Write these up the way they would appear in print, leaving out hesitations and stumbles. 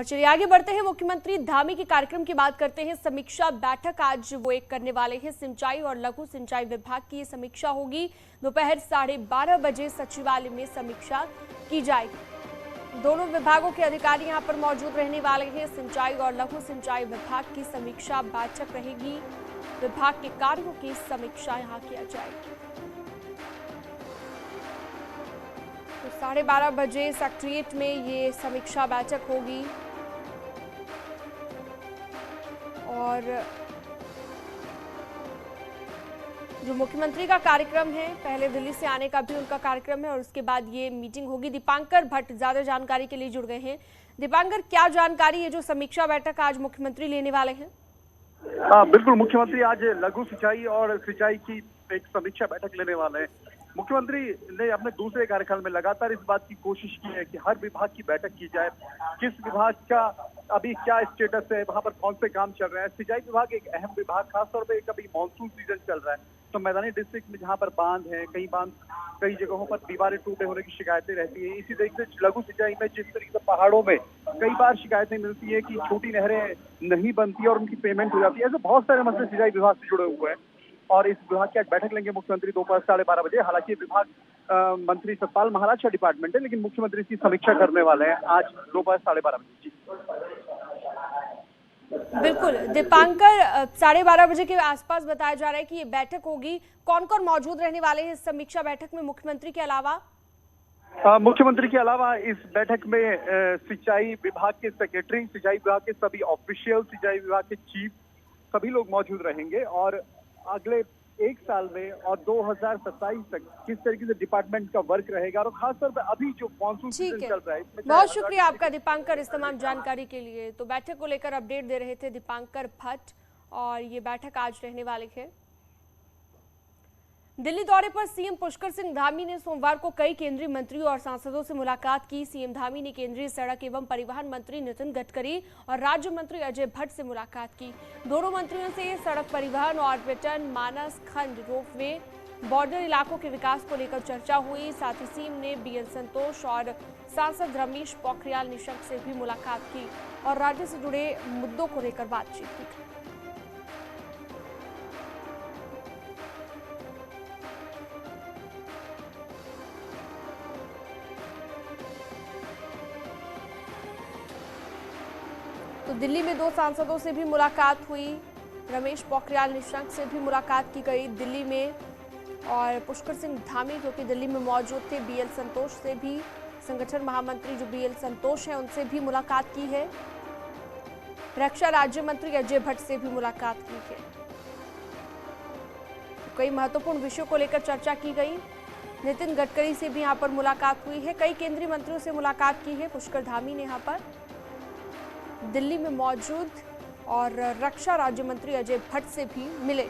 और चलिए आगे बढ़ते हैं। मुख्यमंत्री धामी के कार्यक्रम की बात करते हैं। समीक्षा बैठक आज वो एक करने वाले हैं। सिंचाई और लघु सिंचाई विभाग की समीक्षा होगी। दोपहर 12:30 बजे सचिवालय में समीक्षा की जाएगी। दोनों विभागों के अधिकारी यहां पर मौजूद रहने वाले हैं। सिंचाई और लघु सिंचाई विभाग की समीक्षा बैठक रहेगी। विभाग के कार्यों की समीक्षा यहां किया जाएगी। तो 12:30 बजे सेक्रेटेरिएट में ये समीक्षा बैठक होगी। और जो मुख्यमंत्री का कार्यक्रम है, पहले दिल्ली से आने का भी उनका कार्यक्रम है और उसके बाद ये मीटिंग होगी। दीपांकर भट्ट ज्यादा जानकारी के लिए जुड़ गए हैं। दीपांकर, क्या जानकारी है जो समीक्षा बैठक आज मुख्यमंत्री लेने वाले हैं? बिल्कुल, मुख्यमंत्री आज लघु सिंचाई और सिंचाई की एक समीक्षा बैठक लेने वाले हैं। मुख्यमंत्री ने अपने दूसरे कार्यकाल में लगातार इस बात की कोशिश की है कि हर विभाग की बैठक की जाए। किस विभाग का अभी क्या स्टेटस है, वहां पर कौन से काम चल रहे हैं। सिंचाई विभाग एक अहम विभाग, खासतौर पर अभी मानसून सीजन चल रहा है, तो मैदानी डिस्ट्रिक्ट में जहां पर बांध है, कई जगहों पर दीवारें टूटे होने की शिकायतें रहती है। इसी तरीके से लघु सिंचाई में जिस तरीके से पहाड़ों में कई बार शिकायतें मिलती है कि छोटी नहरें नहीं बनती और उनकी पेमेंट हो जाती है। ऐसे बहुत सारे मसले सिंचाई विभाग से जुड़े हुए हैं और इस विभाग की आज बैठक लेंगे मुख्यमंत्री दोपहर 12:30 बजे। हालांकि विभाग मंत्री सतपाल महाराज का डिपार्टमेंट है, लेकिन मुख्यमंत्री इसकी समीक्षा करने वाले हैं आज दोपहर 12:30 बजे। बिल्कुल दीपांकर, 12:30 बजे के आसपास बताया जा रहा है कि ये बैठक होगी। कौन कौन मौजूद रहने वाले हैं इस समीक्षा बैठक में मुख्यमंत्री के अलावा? मुख्यमंत्री के अलावा इस बैठक में सिंचाई विभाग के सेक्रेटरी, सिंचाई विभाग के सभी ऑफिशियल, सिंचाई विभाग के चीफ, सभी लोग मौजूद रहेंगे। और अगले एक साल में और 2027 तक किस तरीके से डिपार्टमेंट का वर्क रहेगा और खासतौर पर अभी जो मानसून सीजन चल रहा है इसमें। बहुत शुक्रिया आपका दीपांकर इस तमाम जानकारी के लिए। तो बैठक को लेकर अपडेट दे रहे थे दीपांकर भट्ट और ये बैठक आज रहने वाले है। दिल्ली दौरे पर सीएम पुष्कर सिंह धामी ने सोमवार को कई केंद्रीय मंत्रियों और सांसदों से मुलाकात की। सीएम धामी ने केंद्रीय सड़क एवं परिवहन मंत्री नितिन गडकरी और राज्य मंत्री अजय भट्ट से मुलाकात की। दोनों मंत्रियों से सड़क परिवहन और पर्यटन, मानस खंड, रोपवे, बॉर्डर इलाकों के विकास को लेकर चर्चा हुई। साथ ही सीएम ने बीएल संतोष और सांसद रमेश पोखरियाल निशंक से भी मुलाकात की और राज्य से जुड़े मुद्दों को लेकर बातचीत की। तो दिल्ली में 2 सांसदों से भी मुलाकात हुई। रमेश पोखरियाल निशंक से भी मुलाकात की गई दिल्ली में और पुष्कर सिंह धामी जो कि दिल्ली में मौजूद थे, बीएल संतोष से भी, संगठन महामंत्री जो बीएल संतोष हैं उनसे भी मुलाकात की है। रक्षा राज्य मंत्री अजय भट्ट से भी मुलाकात की है। तो कई महत्वपूर्ण विषयों को लेकर चर्चा की गई। नितिन गडकरी से भी यहाँ पर मुलाकात हुई है। कई केंद्रीय मंत्रियों से मुलाकात की है पुष्कर धामी ने यहाँ पर दिल्ली में मौजूद और रक्षा राज्य मंत्री अजय भट्ट से भी मिले।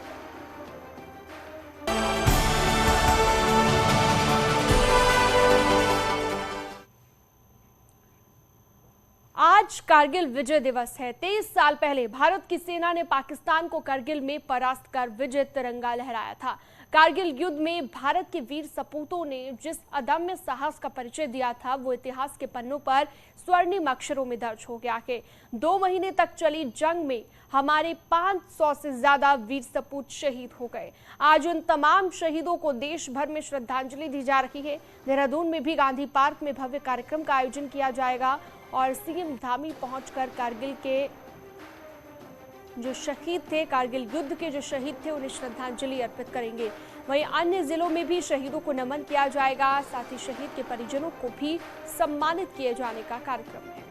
आज कारगिल विजय दिवस है। 23 साल पहले भारत की सेना ने पाकिस्तान को कारगिल में परास्त कर विजय तिरंगा लहराया था। कारगिल युद्ध में भारत के वीर सपूतों ने जिस अदम्य साहस का परिचय दिया था वो इतिहास के पन्नों पर स्वर्णिम अक्षरों में दर्ज हो गया है। 2 महीने तक चली जंग में हमारे 500 से ज्यादा वीर सपूत शहीद हो गए। आज उन तमाम शहीदों को देश भर में श्रद्धांजलि दी जा रही है। देहरादून में भी गांधी पार्क में भव्य कार्यक्रम का आयोजन किया जाएगा और सीएम धामी पहुंचकर कारगिल के जो शहीद थे, कारगिल युद्ध के जो शहीद थे, उन्हें श्रद्धांजलि अर्पित करेंगे। वहीं अन्य जिलों में भी शहीदों को नमन किया जाएगा। साथ ही शहीद के परिजनों को भी सम्मानित किए जाने का कार्यक्रम है।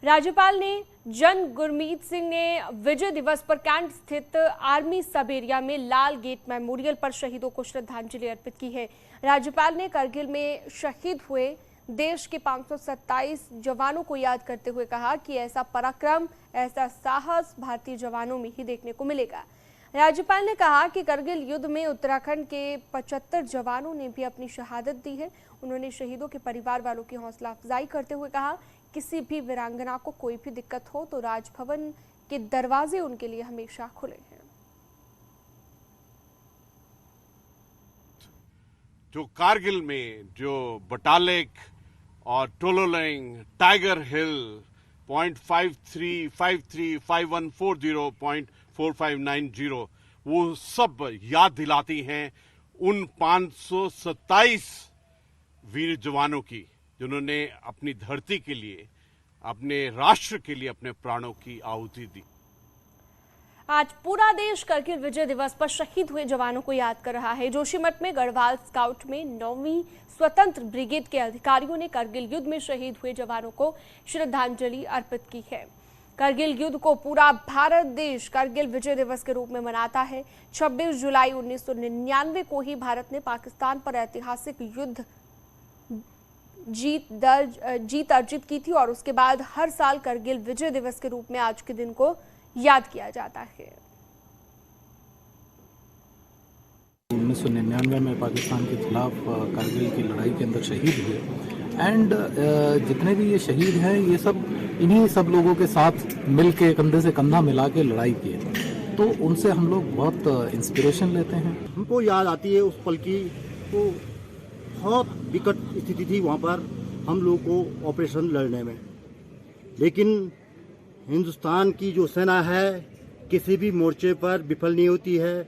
राज्यपाल ने जन गुरमीत सिंह ने विजय दिवस पर कैंट स्थित आर्मी सब एरिया में लाल गेट मेमोरियल पर शहीदों को श्रद्धांजलि अर्पित की है। राज्यपाल ने कारगिल में शहीद हुए देश के 527 जवानों को याद करते हुए कहा कि ऐसा पराक्रम, ऐसा साहस भारतीय जवानों में ही देखने को मिलेगा। राज्यपाल ने कहा कि कारगिल युद्ध में उत्तराखंड के 75 जवानों ने भी अपनी शहादत दी है। उन्होंने शहीदों के परिवार वालों की हौसला अफजाई करते हुए कहा, किसी भी वीरांगना को कोई भी दिक्कत हो तो राजभवन के दरवाजे उनके लिए हमेशा खुले हैं। जो कारगिल में जो बटालिक और टोलोलेंग, टाइगर हिल, 0.53, 53, 5140, 0.4590 वो सब याद दिलाती हैं उन 527 वीर जवानों की जिन्होंने अपनी धरती के लिए, अपने राष्ट्र के लिए अपने प्राणों की आहुति दी। आज पूरा देश करगिल विजय दिवस पर शहीद हुए जवानों को याद कर रहा है। जोशीमठ में गढ़वाल स्काउट में 9वीं स्वतंत्र ब्रिगेड के अधिकारियों ने करगिल युद्ध में शहीद हुए जवानों को श्रद्धांजलि अर्पित की है। करगिल युद्ध को पूरा भारत देश करगिल विजय दिवस के रूप में मनाता है। 26 जुलाई 1999 को ही भारत ने पाकिस्तान पर ऐतिहासिक युद्ध जीत अर्जित की थी और उसके बाद हर साल करगिल विजय दिवस के रूप में आज के दिन को याद किया जाता है। 1999 में पाकिस्तान के खिलाफ कारगिल की लड़ाई के अंदर शहीद हुए एंड जितने भी ये शहीद हैं ये सब इन्हीं सब लोगों के साथ मिल के कंधे से कंधा मिला के लड़ाई की है, तो उनसे हम लोग बहुत इंस्पिरेशन लेते हैं। हमको याद आती है उस पल की, तो बहुत विकट स्थिति थी वहाँ पर हम लोग को ऑपरेशन लड़ने में, लेकिन हिंदुस्तान की जो सेना है किसी भी मोर्चे पर विफल नहीं होती है।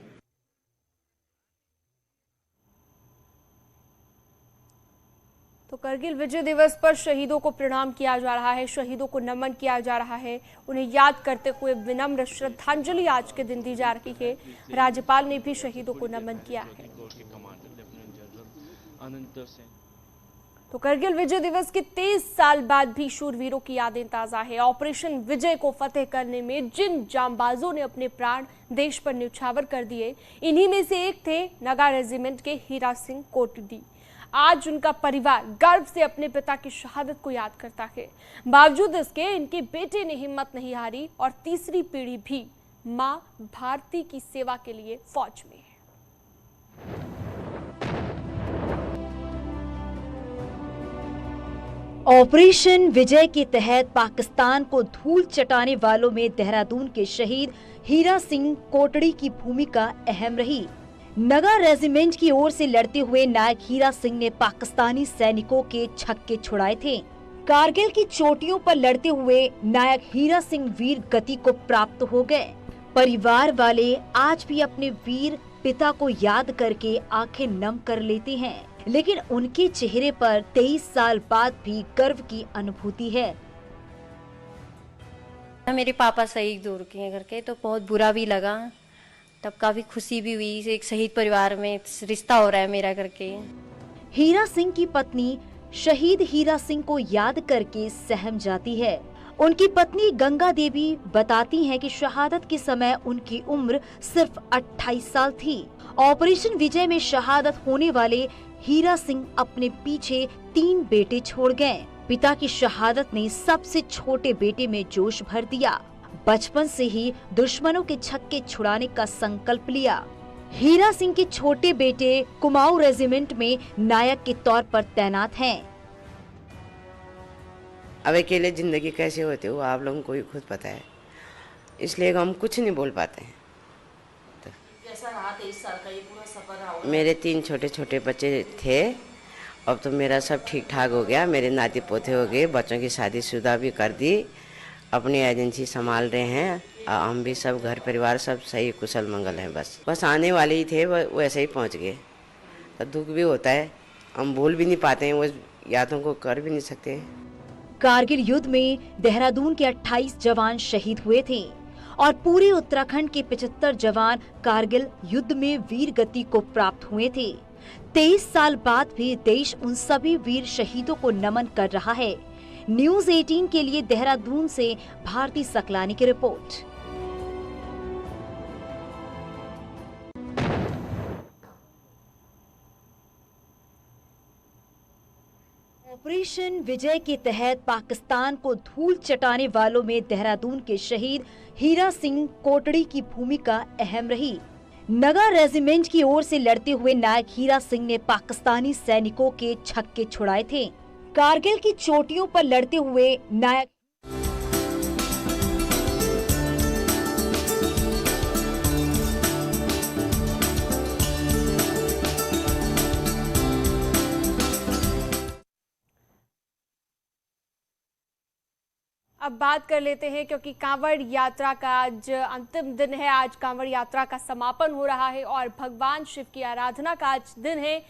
तो करगिल विजय दिवस पर शहीदों को प्रणाम किया जा रहा है, शहीदों को नमन किया जा रहा है, उन्हें याद करते हुए विनम्र श्रद्धांजलि आज के दिन दी जा रही है। राज्यपाल ने भी शहीदों को नमन किया है। तो करगिल विजय दिवस के 23 साल बाद भी शूरवीरों की यादें ताजा है। ऑपरेशन विजय को फतेह करने में जिन जांबाजों ने अपने प्राण देश पर न्यौछावर कर दिए, इन्हीं में से एक थे नगा रेजिमेंट के हीरा सिंह कोटड़ी। आज उनका परिवार गर्व से अपने पिता की शहादत को याद करता है। बावजूद इसके इनके बेटे ने हिम्मत नहीं हारी और तीसरी पीढ़ी भी मां भारती की सेवा के लिए फौज में है। ऑपरेशन विजय के तहत पाकिस्तान को धूल चटाने वालों में देहरादून के शहीद हीरा सिंह कोटड़ी की भूमिका अहम रही। नगा रेजिमेंट की ओर से लड़ते हुए नायक हीरा सिंह ने पाकिस्तानी सैनिकों के छक्के छुड़ाए थे। कारगिल की चोटियों पर लड़ते हुए नायक हीरा सिंह वीर गति को प्राप्त हो गए। परिवार वाले आज भी अपने वीर पिता को याद करके आंखें नम कर लेते हैं, लेकिन उनके चेहरे पर 23 साल बाद भी गर्व की अनुभूति है। मेरे पापा शहीद हो रखे हैं करके, तो बहुत बुरा भी लगा, तब काफी खुशी भी हुई। एक शहीद परिवार में रिश्ता हो रहा है मेरा करके। हीरा सिंह की पत्नी शहीद हीरा सिंह को याद करके सहम जाती है। उनकी पत्नी गंगा देवी बताती हैं कि शहादत के समय उनकी उम्र सिर्फ 28 साल थी। ऑपरेशन विजय में शहादत होने वाले हीरा सिंह अपने पीछे 3 बेटे छोड़ गए। पिता की शहादत ने सबसे छोटे बेटे में जोश भर दिया। बचपन से ही दुश्मनों के छक्के छुड़ाने का संकल्प लिया। हीरा सिंह के छोटे बेटे कुमाऊं रेजिमेंट में नायक के तौर पर तैनात हैं। अब अकेले जिंदगी कैसे होती है वो आप लोगों को ही खुद पता है, इसलिए हम कुछ नहीं बोल पाते हैं। तो कैसा रहा 23 साल का ये पूरा सफर रहा? मेरे 3 छोटे छोटे बच्चे थे, अब तो मेरा सब ठीक ठाक हो गया। मेरे नाती पोते हो गए, बच्चों की शादीशुदा भी कर दी, अपनी एजेंसी संभाल रहे हैं। हम भी सब घर परिवार सब सही कुशल मंगल हैं। बस आने वाले ही थे, वो ऐसे ही पहुंच गए। तो दुख भी होता है, हम भूल भी नहीं पाते हैं, वो यादों को कर भी नहीं सकते। कारगिल युद्ध में देहरादून के 28 जवान शहीद हुए थे और पूरे उत्तराखंड के 75 जवान कारगिल युद्ध में वीर गति को प्राप्त हुए थे। 23 साल बाद भी देश उन सभी वीर शहीदों को नमन कर रहा है। न्यूज़ 18 के लिए देहरादून से भारती सकलानी की रिपोर्ट। ऑपरेशन विजय के तहत पाकिस्तान को धूल चटाने वालों में देहरादून के शहीद हीरा सिंह कोटड़ी की भूमिका अहम रही। नगा रेजिमेंट की ओर से लड़ते हुए नायक हीरा सिंह ने पाकिस्तानी सैनिकों के छक्के छुड़ाए थे। कारगिल की चोटियों पर लड़ते हुए नायक अब बात कर लेते हैं, क्योंकि कांवड़ यात्रा का आज अंतिम दिन है। आज कांवड़ यात्रा का समापन हो रहा है और भगवान शिव की आराधना का आज दिन है।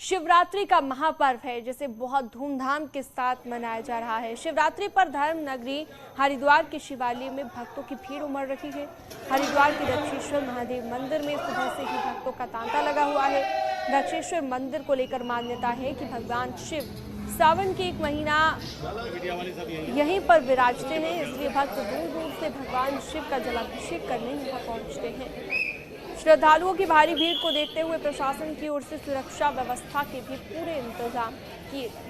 शिवरात्रि का महापर्व है, जिसे बहुत धूमधाम के साथ मनाया जा रहा है। शिवरात्रि पर धर्म नगरी हरिद्वार के शिवालय में भक्तों की भीड़ उमड़ रही है। हरिद्वार के दक्षेश्वर महादेव मंदिर में सुबह से ही भक्तों का तांता लगा हुआ है। दक्षेश्वर मंदिर को लेकर मान्यता है कि भगवान शिव सावन के 1 महीना यहीं पर विराजते हैं, इसलिए भक्त दूर दूर से भगवान शिव का जलाभिषेक करने यहाँ पहुँचते हैं। श्रद्धालुओं की भारी भीड़ को देखते हुए प्रशासन की ओर से सुरक्षा व्यवस्था के भी पूरे इंतजाम किए गए।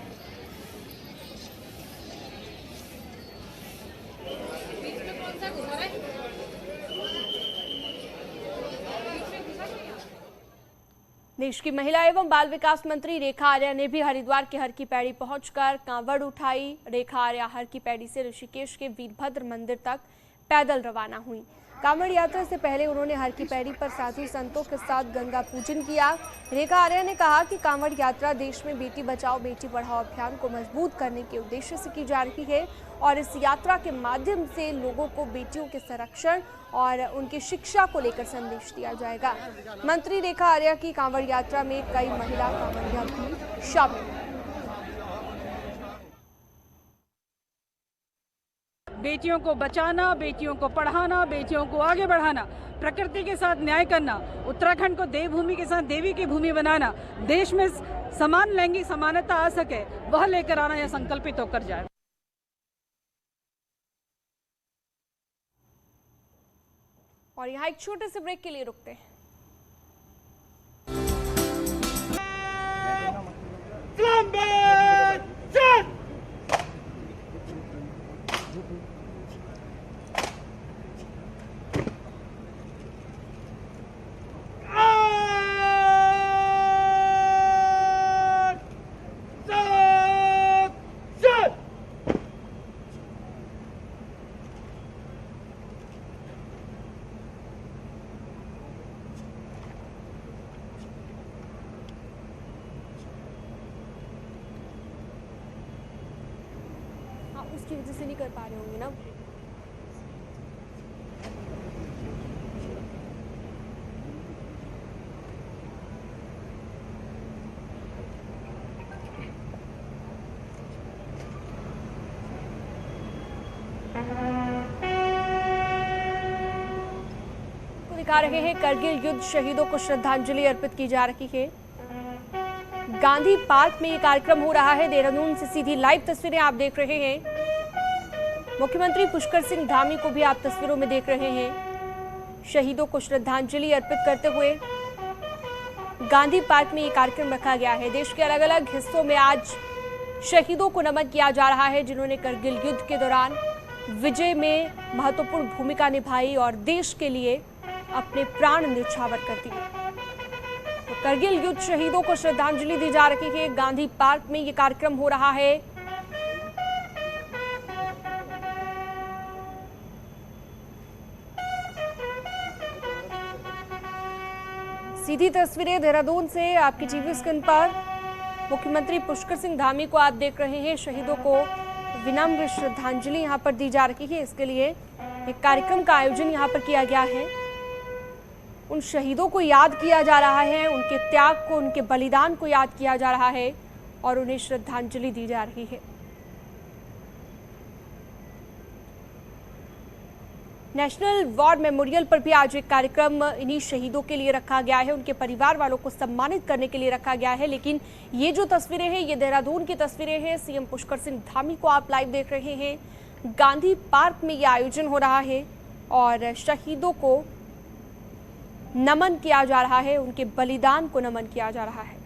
देश की महिला एवं बाल विकास मंत्री रेखा आर्या ने भी हरिद्वार के हर की पैड़ी पहुंचकर कांवड़ उठाई। रेखा आर्या हर की पैड़ी से ऋषिकेश के वीरभद्र मंदिर तक पैदल रवाना हुई। कांवड़ यात्रा से पहले उन्होंने हर की पैड़ी पर साधु संतों के साथ गंगा पूजन किया। रेखा आर्या ने कहा कि कांवड़ यात्रा देश में बेटी बचाओ बेटी पढ़ाओ अभियान को मजबूत करने के उद्देश्य से की जा रही है और इस यात्रा के माध्यम से लोगों को बेटियों के संरक्षण और उनकी शिक्षा को लेकर संदेश दिया जाएगा। मंत्री रेखा आर्या की कांवड़ यात्रा में कई महिला कांवड़िया भी शामिल। बेटियों को बचाना, बेटियों को पढ़ाना, बेटियों को आगे बढ़ाना, प्रकृति के साथ न्याय करना, उत्तराखंड को देवभूमि के साथ देवी की भूमि बनाना, देश में समान लैंगिक समानता आ सके, वह लेकर आना यह संकल्पित होकर जाए। और यहाँ एक छोटे से ब्रेक के लिए रुकते हैं। उसकी वजह से नहीं कर पा रहे होंगे ना। को दिखा रहे हैं करगिल युद्ध शहीदों को श्रद्धांजलि अर्पित की जा रही है। गांधी पार्क में ये कार्यक्रम हो रहा है। देहरादून से सीधी लाइव तस्वीरें आप देख रहे हैं। मुख्यमंत्री पुष्कर सिंह धामी को भी आप तस्वीरों में देख रहे हैं। शहीदों को श्रद्धांजलि अर्पित करते हुए गांधी पार्क में ये कार्यक्रम रखा गया है। देश के अलग अलग हिस्सों में आज शहीदों को नमन किया जा रहा है, जिन्होंने करगिल युद्ध के दौरान विजय में महत्वपूर्ण भूमिका निभाई और देश के लिए अपने प्राण न्यौछावर कर दिए। तो करगिल युद्ध शहीदों को श्रद्धांजलि दी जा रही है। गांधी पार्क में ये कार्यक्रम हो रहा है। सीधी तस्वीरें देहरादून से आपकी टीवी स्क्रीन पर। मुख्यमंत्री पुष्कर सिंह धामी को आप देख रहे हैं। शहीदों को विनम्र श्रद्धांजलि यहां पर दी जा रही है। इसके लिए एक कार्यक्रम का आयोजन यहां पर किया गया है। उन शहीदों को याद किया जा रहा है, उनके त्याग को, उनके बलिदान को याद किया जा रहा है और उन्हें श्रद्धांजलि दी जा रही है। नेशनल वॉर मेमोरियल पर भी आज एक कार्यक्रम इन्हीं शहीदों के लिए रखा गया है। उनके परिवार वालों को सम्मानित करने के लिए रखा गया है। लेकिन ये जो तस्वीरें हैं, ये देहरादून की तस्वीरें हैं। सीएम पुष्कर सिंह धामी को आप लाइव देख रहे हैं। गांधी पार्क में ये आयोजन हो रहा है और शहीदों को नमन किया जा रहा है, उनके बलिदान को नमन किया जा रहा है।